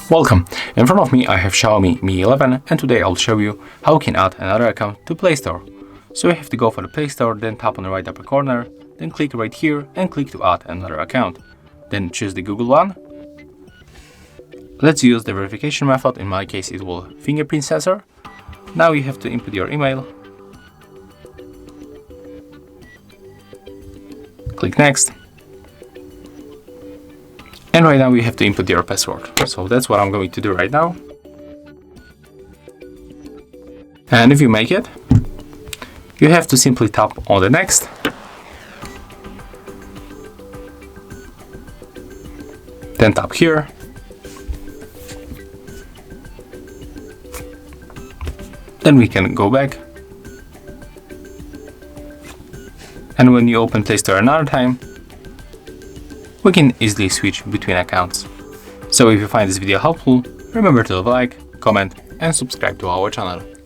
Welcome! In front of me I have Xiaomi Mi 11 and today I'll show you how you can add another account to Play Store. So you have to go for the Play Store, then tap on the right upper corner, then click right here and click to add another account. Then choose the Google one. Let's use the verification method, in my case it will fingerprint sensor. Now you have to input your email. Click next. And right now you have to input your password. So that's what I'm going to do right now. And if you make it, you have to simply tap on the next. Then tap here. Then we can go back. And when you open Play Store another time, we can easily switch between accounts. So if you find this video helpful, remember to like, comment and subscribe to our channel.